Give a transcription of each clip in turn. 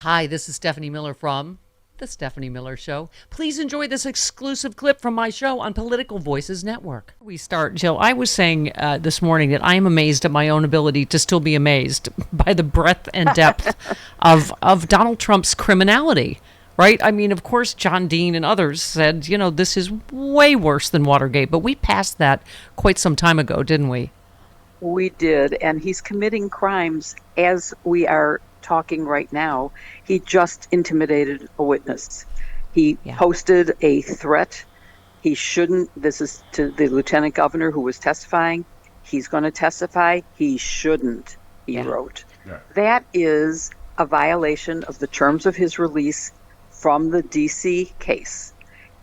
Hi, this is Stephanie Miller from The Stephanie Miller Show. Please enjoy this exclusive clip from my show on Political Voices Network. We start, Jill. I was saying this morning that I am amazed at my own ability to still be amazed by the breadth and depth of Donald Trump's criminality. Right? I mean, of course, John Dean and others said, this is way worse than Watergate, but we passed that quite some time ago, didn't we? We did, and he's committing crimes as we are talking right now. He just intimidated a witness. He posted a threat. He shouldn't. This is to the lieutenant governor who was testifying. He's going to testify. He shouldn't, he wrote. Yeah. That is a violation of the terms of his release from the D.C. case.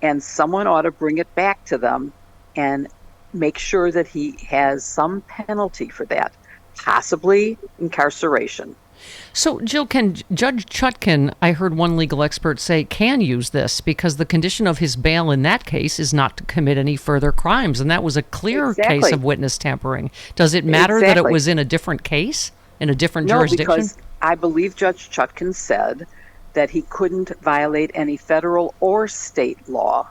And someone ought to bring it back to them and make sure that he has some penalty for that, possibly incarceration. So, Jill, can Judge Chutkan, I heard one legal expert say, can use this because the condition of his bail in that case is not to commit any further crimes. And that was a clear case of witness tampering. Does it matter that it was in a different case, in a different jurisdiction? No, because I believe Judge Chutkan said that he couldn't violate any federal or state law.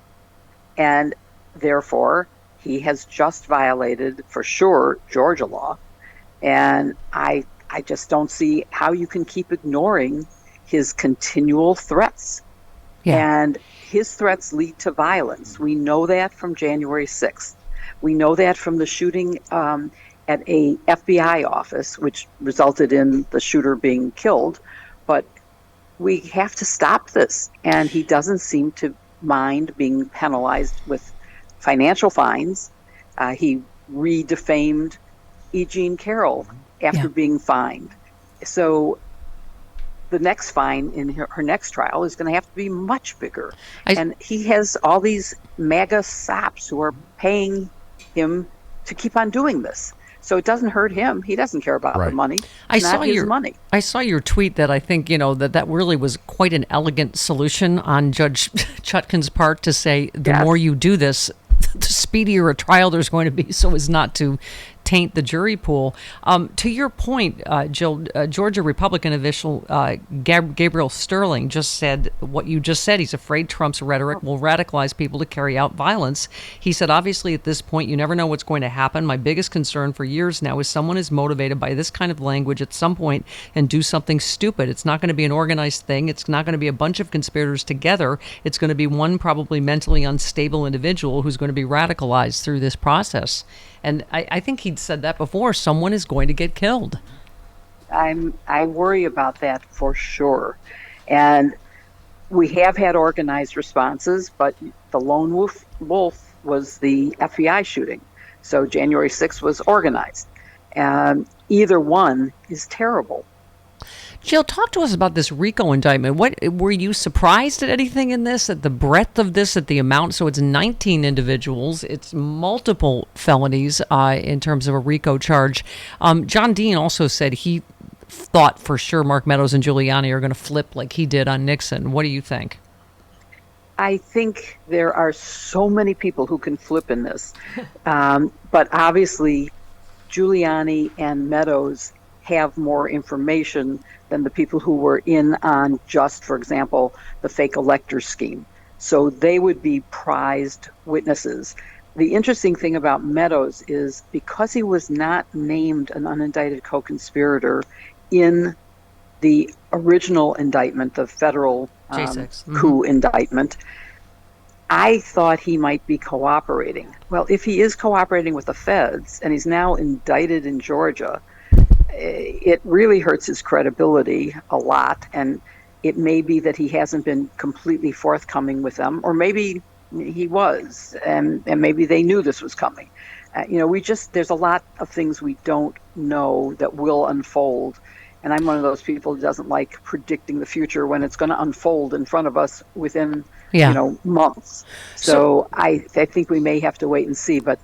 And therefore, he has just violated, for sure, Georgia law. And I just don't see how you can keep ignoring his continual threats. Yeah. And his threats lead to violence. We know that from January 6th. We know that from the shooting at a FBI office, which resulted in the shooter being killed. But we have to stop this. And he doesn't seem to mind being penalized with financial fines. He re-defamed E. Jean Carroll after being fined. So the next fine in her next trial is going to have to be much bigger. And he has all these MAGA sops who are paying him to keep on doing this. So it doesn't hurt him. He doesn't care about the money. It's not his money. I saw your tweet that I think, that really was quite an elegant solution on Judge Chutkan's part to say the more you do this, the speedier a trial there's going to be so as not to taint the jury pool. To your point, Jill, Georgia Republican official Gabriel Sterling just said what you just said. He's afraid Trump's rhetoric will radicalize people to carry out violence. He said, obviously, at this point, you never know what's going to happen. My biggest concern for years now is someone is motivated by this kind of language at some point and do something stupid. It's not going to be an organized thing. It's not going to be a bunch of conspirators together. It's going to be one probably mentally unstable individual who's going to be radicalized through this process. And I think he'd said that before. Someone is going to get killed. I worry about that for sure. And we have had organized responses, but the lone wolf was the FBI shooting. So January 6th was organized. And either one is terrible. Jill, talk to us about this RICO indictment. What were you surprised at anything in this, at the breadth of this, at the amount? So it's 19 individuals. It's multiple felonies in terms of a RICO charge. John Dean also said he thought for sure Mark Meadows and Giuliani are going to flip like he did on Nixon. What do you think? I think there are so many people who can flip in this. But obviously, Giuliani and Meadows have more information than the people who were in on just, for example, the fake elector scheme. So they would be prized witnesses. The interesting thing about Meadows is because he was not named an unindicted co-conspirator in the original indictment, the federal coup indictment, I thought he might be cooperating. Well, if he is cooperating with the feds and he's now indicted in Georgia, it really hurts his credibility a lot, and it may be that he hasn't been completely forthcoming with them, or maybe he was, and maybe they knew this was coming. There's a lot of things we don't know that will unfold, and I'm one of those people who doesn't like predicting the future when it's going to unfold in front of us within months. So I think we may have to wait and see, but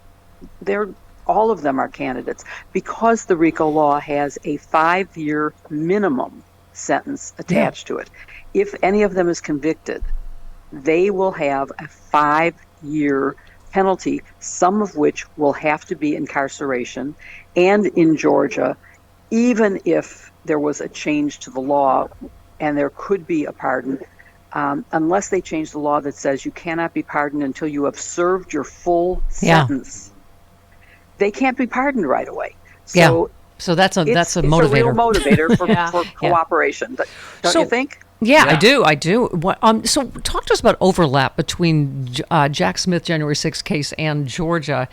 all of them are candidates because the RICO law has a 5-year minimum sentence attached to it. If any of them is convicted, they will have a 5-year penalty, some of which will have to be incarceration. And in Georgia, even if there was a change to the law and there could be a pardon, unless they change the law that says you cannot be pardoned until you have served your full sentence. They can't be pardoned right away. So so that's a it's motivator. It's a real motivator for cooperation. Don't you think? Yeah, I do. So talk to us about overlap between Jack Smith January 6th case and Georgia.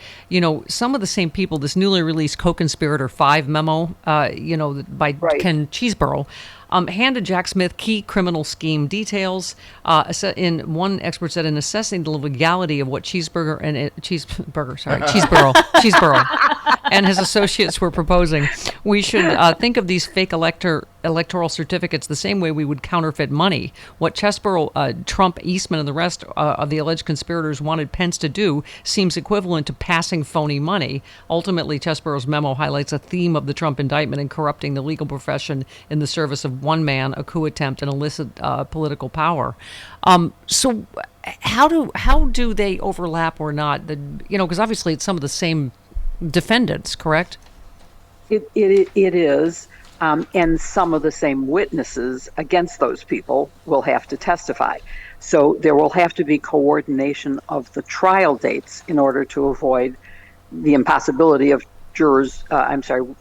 Some of the same people, this newly released Co-Conspirator 5 memo, by Ken Cheeseborough, handed Jack Smith key criminal scheme details. In one expert said, in assessing the legality of what Cheeseborough and his associates were proposing, we should think of these fake electoral certificates the same way we would counterfeit money. What Chesborough, Trump, Eastman, and the rest of the alleged conspirators wanted Pence to do seems equivalent to passing phony money. Ultimately, Chesborough's memo highlights a theme of the Trump indictment in corrupting the legal profession in the service of one man, a coup attempt, and illicit political power. So how do they overlap or not? Because obviously it's some of the same defendants, correct? It is, and some of the same witnesses against those people will have to testify. So there will have to be coordination of the trial dates in order to avoid the impossibility of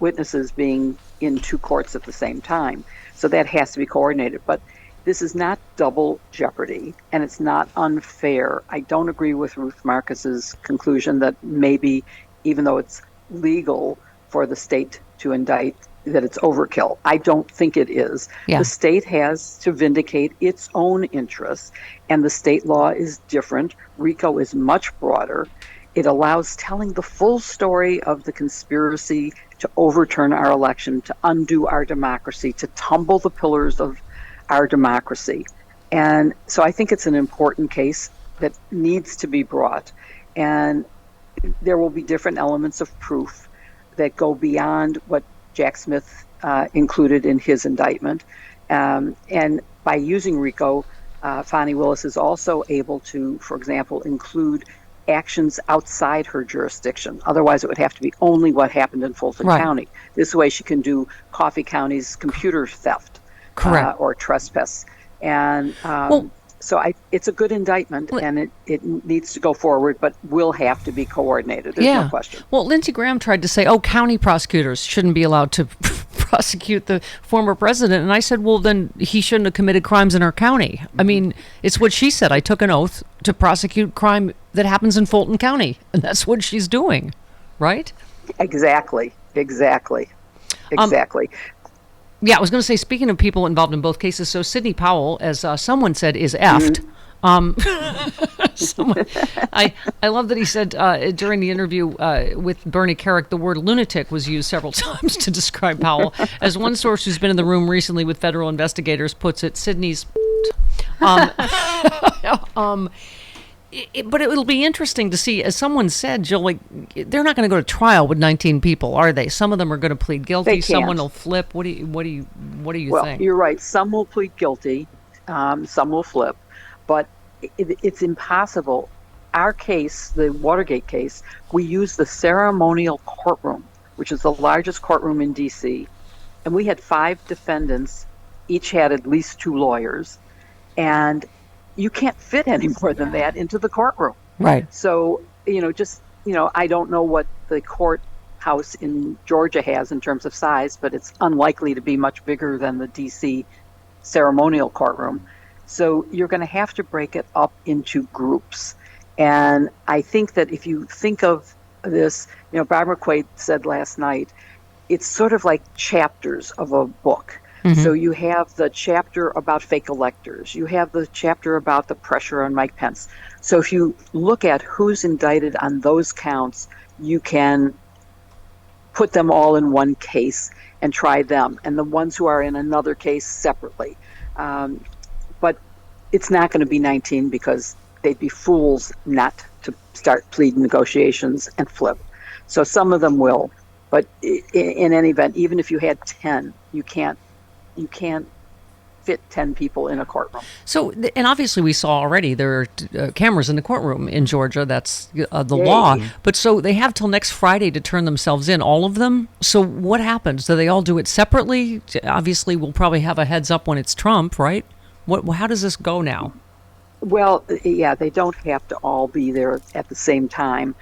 witnesses being in two courts at the same time. So that has to be coordinated. But this is not double jeopardy, and it's not unfair. I don't agree with Ruth Marcus's conclusion that maybe, even though it's legal for the state to indict, that it's overkill. I don't think it is. Yeah. The state has to vindicate its own interests, and the state law is different. RICO is much broader. It allows telling the full story of the conspiracy to overturn our election, to undo our democracy, to tumble the pillars of our democracy. And so I think it's an important case that needs to be brought. And there will be different elements of proof that go beyond what Jack Smith included in his indictment. And by using RICO, Fani Willis is also able to, for example, include actions outside her jurisdiction. Otherwise, it would have to be only what happened in Fulton County. This way, she can do Coffee County's computer theft or trespass. And so it's a good indictment, and it needs to go forward, but will have to be coordinated. There's no question. Well, Lindsey Graham tried to say, county prosecutors shouldn't be allowed to prosecute the former president. And I said, well, then he shouldn't have committed crimes in our county. I mean, it's what she said. I took an oath to prosecute crime that happens in Fulton County. And that's what she's doing, right? Exactly. Yeah, I was going to say, speaking of people involved in both cases, so Sidney Powell, as someone said, is effed. I love that he said during the interview with Bernie Carrick, the word lunatic was used several times to describe Powell. As one source who's been in the room recently with federal investigators puts it, Sidney's... But it'll be interesting to see, as someone said, Jill, they're not going to go to trial with 19 people, are they? Some of them are going to plead guilty. Someone will flip. What do you think? Well, you're right. Some will plead guilty. Some will flip. But it's impossible. Our case, the Watergate case, we used the ceremonial courtroom, which is the largest courtroom in D.C. And we had 5 defendants. Each had at least 2 lawyers. And you can't fit any more than that into the courtroom. Right. So, I don't know what the courthouse in Georgia has in terms of size, but it's unlikely to be much bigger than the D.C. ceremonial courtroom. So you're going to have to break it up into groups. And I think that if you think of this, Barbara Quaid said last night, it's sort of like chapters of a book. Mm-hmm. So you have the chapter about fake electors. You have the chapter about the pressure on Mike Pence. So if you look at who's indicted on those counts, you can put them all in one case and try them, and the ones who are in another case separately. But it's not going to be 19 because they'd be fools not to start plea negotiations and flip. So some of them will. But in any event, even if you had 10, you can't fit 10 people in a courtroom. So, and obviously we saw already there are cameras in the courtroom in Georgia. That's the Yay. law. But so they have till next Friday to turn themselves in, all of them. So what happens? Do they all do it separately? Obviously, we'll probably have a heads up when it's Trump, right? How does this go now? Well, yeah, they don't have to all be there at the same time.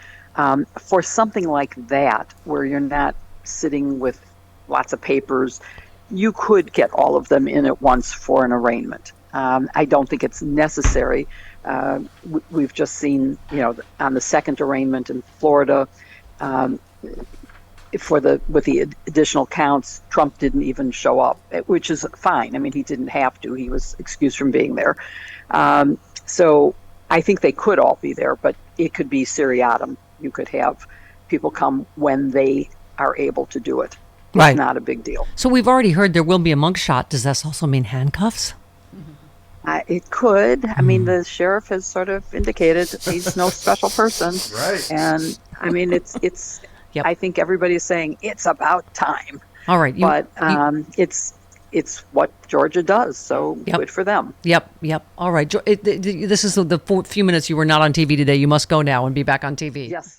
For something like that, where you're not sitting with lots of papers, you could get all of them in at once for an arraignment. I don't think it's necessary. We've just seen, on the second arraignment in Florida, with the additional counts, Trump didn't even show up, which is fine. I mean, he didn't have to. He was excused from being there. So I think they could all be there, but it could be seriatim. You could have people come when they are able to do it. It's Right. not a big deal. So we've already heard there will be a mugshot. Does this also mean handcuffs? It could. I mean, the sheriff has sort of indicated he's no special person. Right. And I mean, it's. Yep. I think everybody is saying it's about time. All right. But it's what Georgia does, so Yep. good for them. Yep. All right. This is the few minutes you were not on TV today. You must go now and be back on TV. Yes.